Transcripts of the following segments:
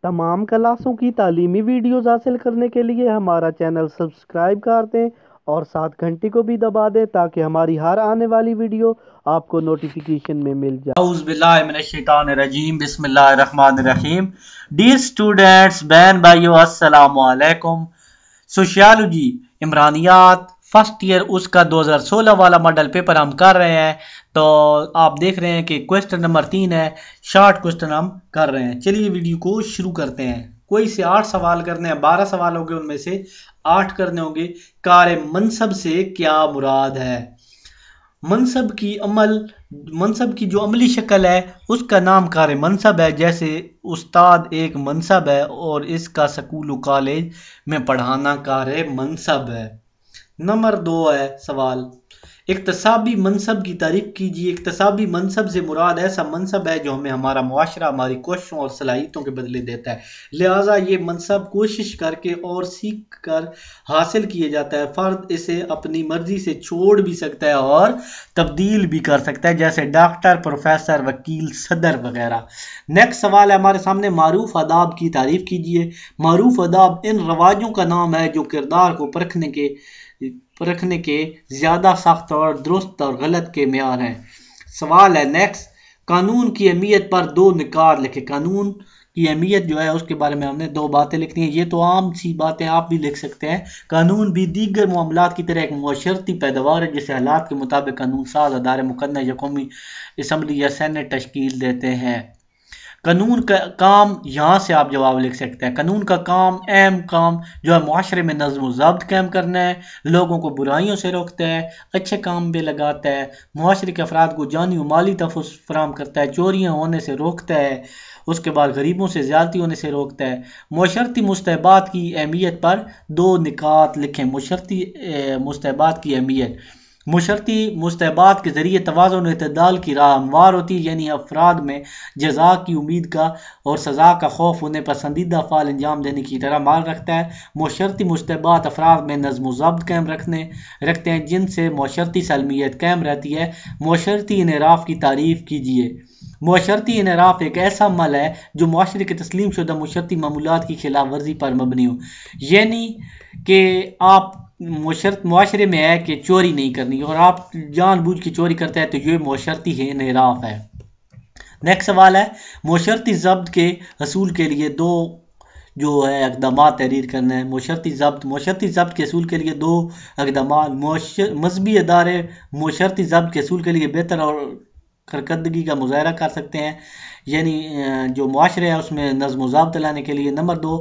तमाम क्लासों की तालीमी वीडियोस हासिल करने के लिए हमारा चैनल सब्सक्राइब कर दें और साथ घंटी को भी दबा दें ताकि हमारी हर आने वाली वीडियो आपको नोटिफिकेशन में मिल जाए। औज़ुबिल्लाहिमिनश्शैतानिर्रजीम बिस्मिल्लाहिर्रहमानिर्रहीम। डियर स्टूडेंट्स, बहन भाइयों, अस्सलामु अलैकुम। सोशियोलॉजी इमरानियात फर्स्ट ईयर उसका 2016 वाला मॉडल पेपर हम कर रहे हैं। तो आप देख रहे हैं कि क्वेश्चन नंबर 3 है, शॉर्ट क्वेश्चन हम कर रहे हैं। चलिए वीडियो को शुरू करते हैं। कोई से 8 सवाल करने हैं, 12 सवाल होंगे, उनमें से 8 करने होंगे। कार मनसब से क्या मुराद है? मनसब की जो अमली शक्ल है उसका नाम कार मनसब है। जैसे उस्ताद एक मनसब है और इसका स्कूल कॉलेज में पढ़ाना कार मनसब है। नंबर 2 है सवाल, इक्तसाबी मनसब की तारीफ कीजिए। इक्तसाबी मनसब से मुराद ऐसा मनसब है जो हमें हमारा मुआशरा हमारी कोशिशों और सलाहियतों के बदले देता है, लिहाजा ये मनसब कोशिश करके और सीख कर हासिल किया जाता है। फर्द इसे अपनी मर्जी से छोड़ भी सकता है और तब्दील भी कर सकता है, जैसे डॉक्टर, प्रोफेसर, वकील, सदर वगैरह। नेक्स्ट सवाल है हमारे सामने, मारूफ आदाब की तारीफ कीजिए। मारूफ आदाब इन रवाजों का नाम है जो किरदार को परखने के ज्यादा सख्त और दुरुस्त और गलत के मेयार हैं। सवाल है नेक्स्ट, कानून की अहमियत पर 2 निकात लिखे। कानून की अहमियत जो है उसके बारे में हमने 2 बातें लिखनी है। ये तो आम सी बातें, आप भी लिख सकते हैं। कानून भी दीगर मामलात की तरह एक मुअशरती पैदावार है जिसे हालात के मुताबिक कानून साज अदारे मुकन्ना या कौमी असम्बली या सेनेट तश्कील देते हैं। कानून का काम, यहाँ से आप जवाब लिख सकते हैं। कानून का काम, अहम काम जो है मुआशरे में नज़्म व ज़ब्त कायम करना है, लोगों को बुराइयों से रोकता है, अच्छे काम पे लगाता है, मुआशरे के अफराद को जानी व माली तहफ़्फ़ुज़ फराहम करता है, चोरियाँ होने से रोकता है, उसके बाद गरीबों से ज़्यादती होने से रोकता है। मुशर्रती मुस्तहबात की अहमियत पर 2 निकात लिखें। मुशर्रती मुस्तहबात की अहमियत, मुशर्रती मुस्तहबात के ज़रिए तवाज़ुन और इत्तेदाल की राह हमवार होती है, यानी अफराद में जज़ा की उम्मीद का और सज़ा का खौफ उन्हें पसंदीदा फ़ाल अंजाम देने की तरह माल रखता है। मुशर्रती मुस्तहबात अफराद में नज़्म व ज़ब्त कायम रखते हैं जिनसे मुशर्रती सलमियत कायम रहती है। मुशर्रती इनहराफ की तारीफ़ कीजिए। मुशर्रती इनहराफ एक ऐसा अमल है जो मुआशरे के तस्लीम शुदा मुशर्रती मामूलात की खिलाफ वर्जी पर मबनी हो, यानी कि आप मुआशरे में है कि चोरी नहीं करनी और आप जानबूझ के चोरी करते हैं, तो ये मुशर्रती इनहराफ है। नेक्स्ट सवाल है, मुशर्रती ज़ब्त के हसूल के लिए 2 जो है इक़दाम तहरीर करना है। मुशर्रती ज़ब्त के हसूल के लिए 2 इक़दाम। मजहबी अदारे मुशर्रती ज़ब्त के हसूल के लिए बेहतर और कारकर्दगी का मुज़ाहरा कर सकते हैं, यानी जो मुआशरे है उसमें नज़्म व ज़ब्त लाने के लिए। नंबर 2,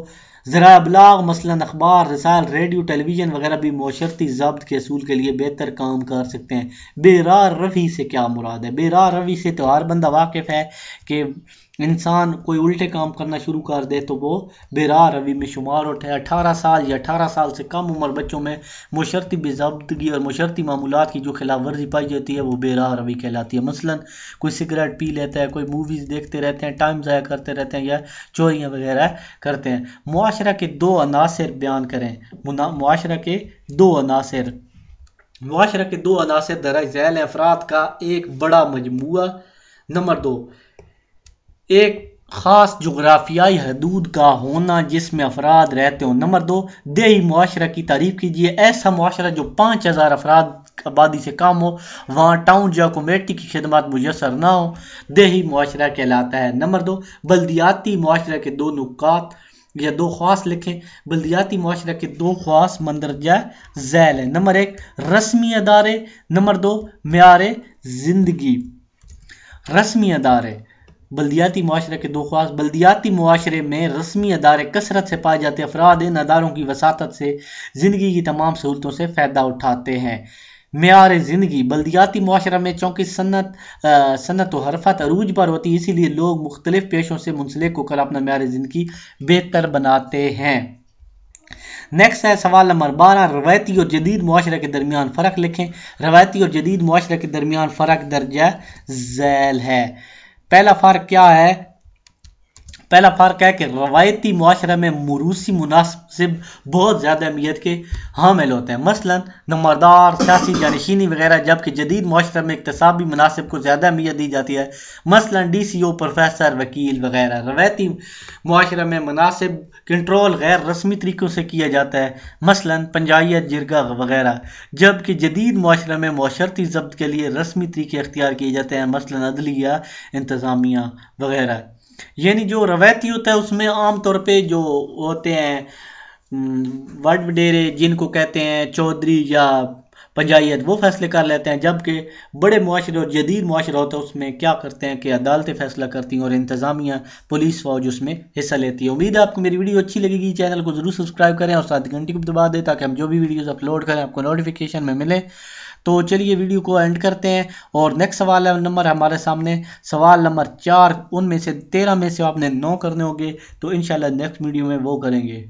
ज़राए अबलाग मसलन अखबार, रसायल, रेडियो, टेलीविज़न वगैरह भी मुशर्रती ज़ब्त के असूल के लिए बेहतर काम कर सकते हैं। बेरार रवी से क्या मुराद है? बेरार रवी से तो हर बंदा वाकिफ़ है कि इंसान कोई उल्टे काम करना शुरू कर दे तो वो बेरार रवी में शुमार होता है। 18 साल या 18 साल से कम उम्र बच्चों में मुशर्रती बेज़ाब्तगी और मुशर्रती मामूलात की जो खिलाफ वर्जी पाई जाती है वो बेरार रवी कहलाती है। मसलन कोई सिगरेट पी लेता है, कोई मूवीज़ देखते रहते हैं, टाइम ज़ाया करते रहते हैं या चोरियाँ वगैरह करते हैं। मुआशरा के 2 अनासिर बयान करें। मुआशरा के 2 अनासिर दराज झैल अफराद का एक बड़ा मजमुआ। नंबर 2, एक खास जोग्राफियाई हदूद का होना जिसमें अफराद रहते हो। नंबर 2, देही मुआशरा की तारीफ कीजिए। ऐसा मुआशरा जो 5000 अफराद आबादी से कम हो, वहाँ टाउन या कमेटी की खिदमत मुयसर ना हो, देही मुआशरा कहलाता है। नंबर 2, बल्दियाती मुआशरा के 2 नुकात या 2 ख्वास लिखें। बल्दियाती मुआशरा के 2 ख्वास मंदरजा झैल है। नंबर 1, रस्मी अदारे। नंबर 2, मेयारे जिंदगी। रस्मी अदारे, बल्दियाती मुआशरे के 2 ख्वास। बल्दियाती मुआशरे में रस्मी अदारे कसरत से पाए जाते अफराद इन अदारों की वसातत से ज़िंदगी की तमाम सहूलतों से फ़ायदा उठाते हैं। मेयार ज़िंदगी, बल्दियाती मुआशरा में चूँकि सनत व हरफत अरूज पर होती है, इसीलिए लोग मुख्तलिफ पेशों से मुंसलिक होकर अपना मेयार ज़िंदगी बेहतर बनाते हैं। नेक्स्ट है सवाल नंबर 12, रवायती और जदीद मुआशरे के दरमियान फ़र्क लिखें। रवायती और जदीद मुआशरे के दरमियान फ़र्क दर्जा झैल है। पहला फ़र्क क्या है? پہلا فرق ہے کہ روایتی معاشرہ میں موروثی مناسب بہت زیادہ اہمیت کے حامل ہوتے ہیں، مثلا نمبردار، سیاسی جانشینی وغیرہ، جبکہ جدید معاشرہ میں اکتسابی مناسب کو زیادہ اہمیت دی جاتی ہے، مثلا ڈی سی او، پروفیسر، وکیل وغیرہ۔ روایتی معاشرہ میں مناسب کنٹرول غیر رسمی طریقوں سے کیا جاتا ہے، مثلا پنچایت، جرگہ وغیرہ، جبکہ جدید معاشرہ میں معاشرتی ضبط کے لیے رسمی طریقے اختیار کیے جاتے ہیں، مثلا عدلیہ، انتظامیہ وغیرہ۔ یعنی جو روایتی ہوتا ہے اس میں عام طور پہ جو ہوتے ہیں وڈ وڈیرے، جن کو کہتے ہیں چودھری یا پنچایت، وہ فیصلے کر لیتے ہیں، جبکہ بڑے معاشرے اور جدید معاشرہ ہوتا ہے اس میں کیا کرتے ہیں کہ عدالتیں فیصلہ کرتی ہیں اور انتظامیہ، پولیس فوج اس میں حصہ لیتی ہے۔ امید ہے آپ کو میری ویڈیو اچھی لگے گی، چینل کو ضرور سبسکرائب کریں اور ساتھ گھنٹی کو دبا دیں تاکہ ہم جو بھی ویڈیوز اپلوڈ کریں آپ کو نوٹیفیکیشن میں ملے۔ تو چلیے ویڈیو کو اینڈ کرتے ہیں، اور نیکسٹ سوال نمبر ہمارے سامنے سوال نمبر 4، ان میں سے 13 میں سے آپ نے 9 کرنے ہوں گے، تو انشاءاللہ نیکسٹ ویڈیو میں وہ کریں گے۔